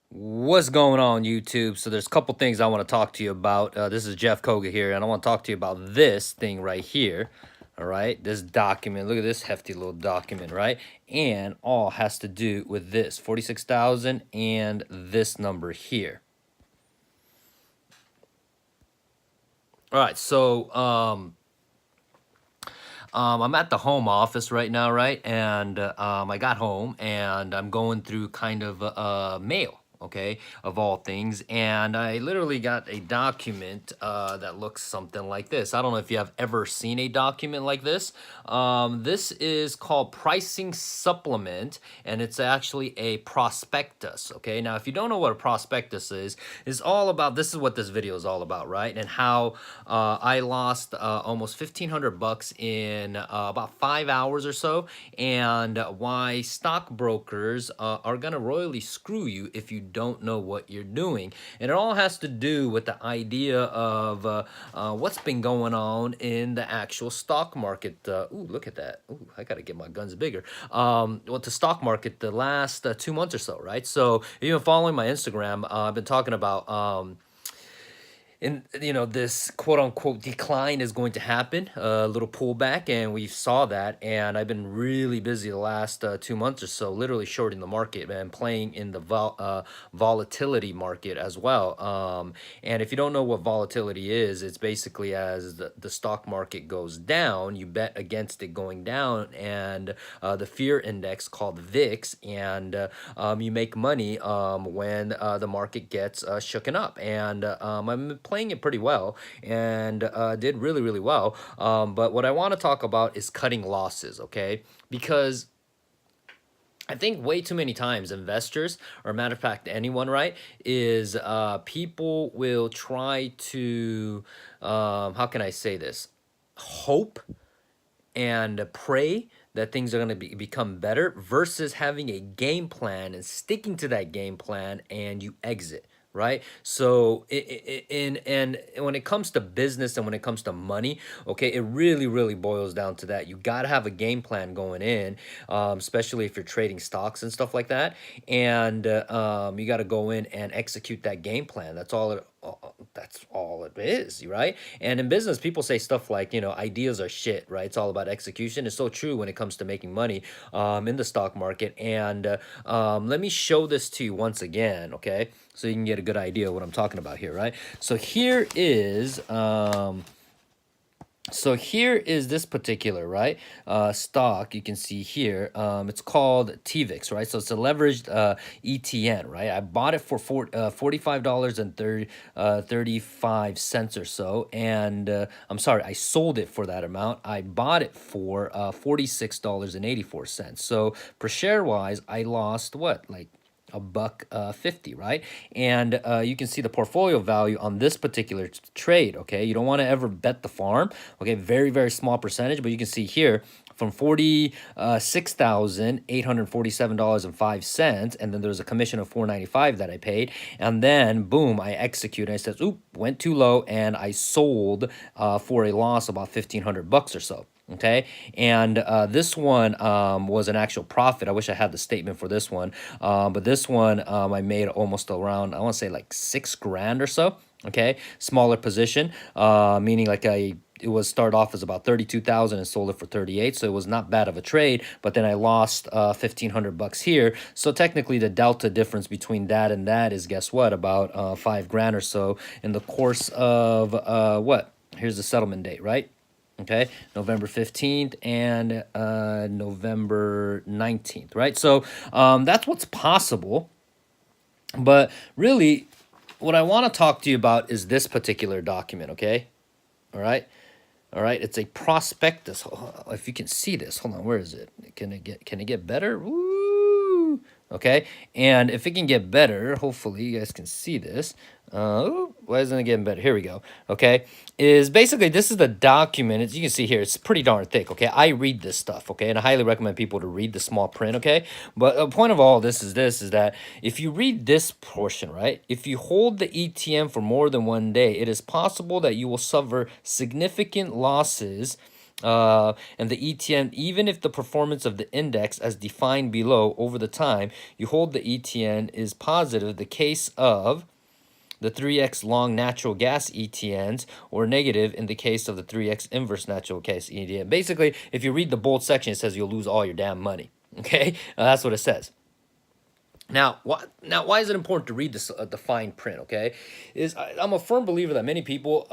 What's going on, YouTube? So there's a couple things I want to talk to you about. This is Jeff Coga here, and I want to talk to you about this thing right here. All right, this document. Look at this hefty little document, right? And all has to do with this 46,000 and this number here. All right, so I'm at the home office right now, right? And I got home and I'm going through kind of mail, okay, of all things. And I literally got a document that looks something like this. I don't know if you have ever seen a document like this. This is called pricing supplement, and it's actually a prospectus, okay? Now, if you don't know what a prospectus is, it's all about, this is what this video is all about, right? And how I lost almost 1,500 bucks in about 5 hours or so, and why stockbrokers are gonna royally screw you if you don't know what you're doing. And it all has to do with the idea of what's been going on in the actual stock market. Ooh, look at that. Ooh, I gotta get my guns bigger. Well, the stock market the last 2 months or so, right? So if you've been following my Instagram, I've been talking about and this quote unquote decline is going to happen, a little pullback, and we saw that. And I've been really busy the last 2 months or so, literally shorting the market and playing in the volatility market as well. And if you don't know what volatility is, it's basically as the stock market goes down, you bet against it going down, and the fear index called VIX, and you make money when the market gets shooken up. And I'm playing it pretty well, and did really, really well. But what I want to talk about is cutting losses, okay? Because I think way too many times investors, or matter of fact, anyone, right, is people will try to, how can I say this? Hope and pray that things are going to become better versus having a game plan and sticking to that game plan, and you exit, right? So and when it comes to business and when it comes to money, okay, it really boils down to that. You got to have a game plan going in, especially if you're trading stocks and stuff like that. And you got to go in and execute that game plan. That's all it is, right? And in business, people say stuff like, ideas are shit, right? It's all about execution. It's so true when it comes to making money in the stock market. And let me show this to you once again, okay? So you can get a good idea of what I'm talking about here, right? So here is this particular, right, stock. You can see here, it's called TVIX, right? So it's a leveraged ETN, right? I bought it for $45.35 or so, and I'm sorry, I sold it for that amount. I bought it for $46.84. So per share wise, I lost what, like a buck 50, right? And you can see the portfolio value on this particular trade, okay? You don't want to ever bet the farm, okay? Very small percentage, but you can see here from $46,847.05, and then there's a commission of $4.95 that I paid, and then boom, I execute. And I said, oop, went too low, and I sold for a loss about 1,500 bucks or so. Okay, and this one was an actual profit. I wish I had the statement for this one, but this one I made almost around, I want to say like 6 grand or so. Okay, smaller position, meaning like it was started off as about 32,000 and sold it for 38, so it was not bad of a trade. But then I lost 1,500 bucks here. So technically, the delta difference between that and that is, guess what, about 5 grand or so in the course of what? Here's the settlement date, right? Okay, November 15th and November 19th, right? So that's what's possible. But really, what I want to talk to you about is this particular document, okay? All right. All right, it's a prospectus. If you can see this, hold on, where is it? Can it get better? Woo! Okay, and if it can get better, hopefully you guys can see this. Why isn't it getting better? Here we go. Okay, is basically, this is the document. As you can see here, it's pretty darn thick. Okay, I read this stuff. Okay, and I highly recommend people to read the small print. Okay, but the point of all this is that if you read this portion, right, if you hold the ETM for more than one day, it is possible that you will suffer significant losses And the ETN, even if the performance of the index as defined below over the time you hold the ETN is positive, the case of the 3x long natural gas ETNs, or negative in the case of the 3x inverse natural gas ETN. Basically, if you read the bold section, it says you'll lose all your damn money. Okay, that's what it says. Now, why is it important to read this the fine print? Okay, I'm a firm believer that many people,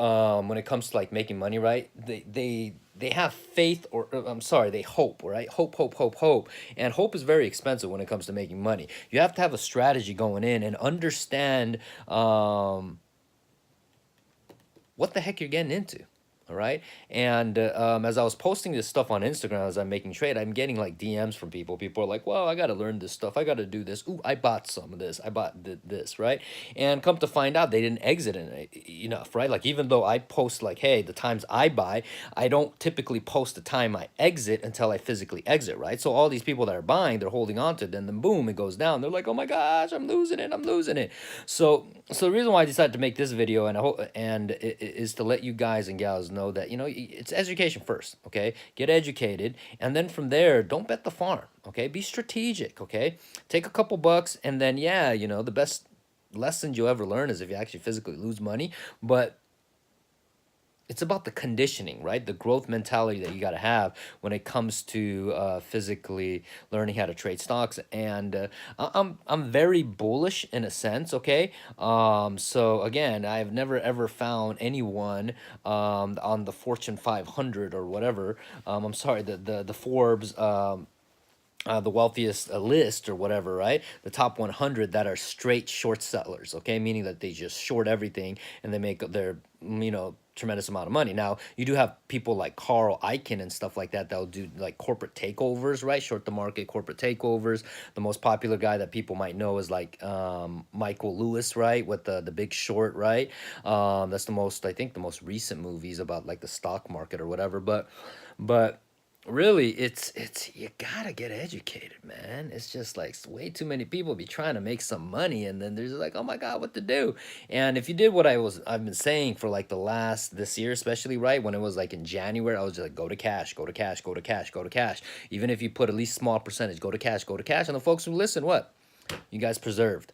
when it comes to like making money, right? They have faith, or I'm sorry, they hope, right? Hope, and hope is very expensive when it comes to making money. You have to have a strategy going in and understand what the heck you're getting into. All right. And as I was posting this stuff on Instagram, as I'm making trade, I'm getting like DMs from people. People are like, well, I got to learn this stuff. I got to do this. Ooh, I bought some of this. I bought this. Right. And come to find out, they didn't exit enough. Right. Like, even though I post like, hey, the times I buy, I don't typically post the time I exit until I physically exit. Right. So all these people that are buying, they're holding on to it. Then boom, it goes down. They're like, oh my gosh, I'm losing it. I'm losing it. So the reason why I decided to make this video, and I hope, and it is to let you guys and gals know that, you know, it's education first. Okay, get educated, and then from there, don't bet the farm. Okay, be strategic. Okay, take a couple bucks, and then, yeah, you know, the best lessons you'll ever learn is if you actually physically lose money. But it's about the conditioning, right? The growth mentality that you got to have when it comes to physically learning how to trade stocks. And I'm very bullish in a sense. Okay, so again, I've never ever found anyone on the Fortune 500 or whatever. I'm sorry, the Forbes. The wealthiest list or whatever, right? The top 100 that are straight short sellers, okay? Meaning that they just short everything and they make their, you know, tremendous amount of money. Now, you do have people like Carl Icahn and stuff like that that'll do like corporate takeovers, right? Short the market, corporate takeovers. The most popular guy that people might know is like Michael Lewis, right? With the Big Short, right? That's the most, I think, the most recent movies about like the stock market or whatever. But really, it's you gotta get educated, man. It's just like way too many people be trying to make some money, and then there's like, oh my god, what to do? And if you did what I've been saying for like the last this year, especially, right, when it was like in January, I was just like, go to cash, go to cash, go to cash, go to cash. Even if you put at least small percentage, go to cash, go to cash. And the folks who listen, what, you guys preserved,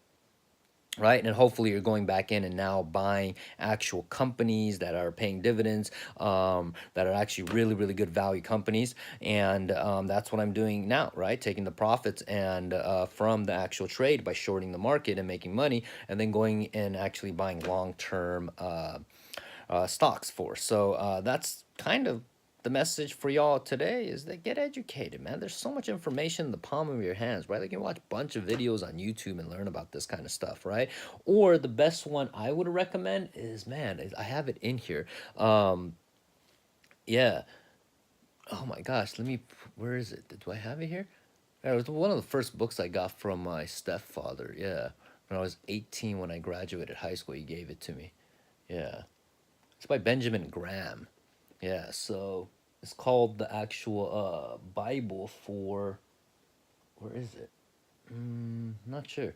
right? And hopefully you're going back in and now buying actual companies that are paying dividends, that are actually really, really good value companies. And that's what I'm doing now, right? Taking the profits and from the actual trade by shorting the market and making money, and then going and actually buying long-term stocks for. So that's kind of the message for y'all today, is that get educated, man. There's so much information in the palm of your hands, right? Like, you can watch a bunch of videos on YouTube and learn about this kind of stuff, right? Or the best one I would recommend is, man, I have it in here. Yeah. Oh my gosh, where is it? Do I have it here? It was one of the first books I got from my stepfather. Yeah. When I was 18, when I graduated high school, he gave it to me. Yeah. It's by Benjamin Graham. Yeah, so it's called the actual Bible for, where is it? Not sure.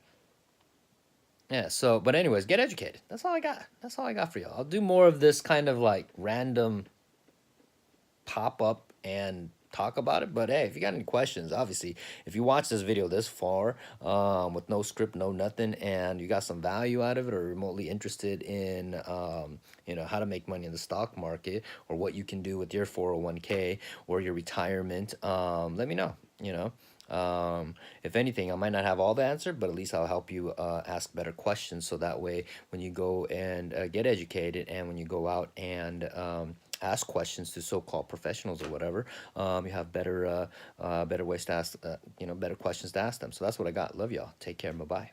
Yeah, so but anyways, get educated. That's all I got. That's all I got for y'all. I'll do more of this kind of like random pop up and talk about it. But hey, if you got any questions, obviously, if you watch this video this far, with no script, no nothing, and you got some value out of it, or remotely interested in you know, how to make money in the stock market, or what you can do with your 401k or your retirement, let me know. You know, if anything, I might not have all the answer, but at least I'll help you ask better questions, so that way when you go and get educated, and when you go out and ask questions to so-called professionals or whatever, you have better better ways to ask, you know, better questions to ask them. So that's what I got. Love y'all. Take care. Bye-bye.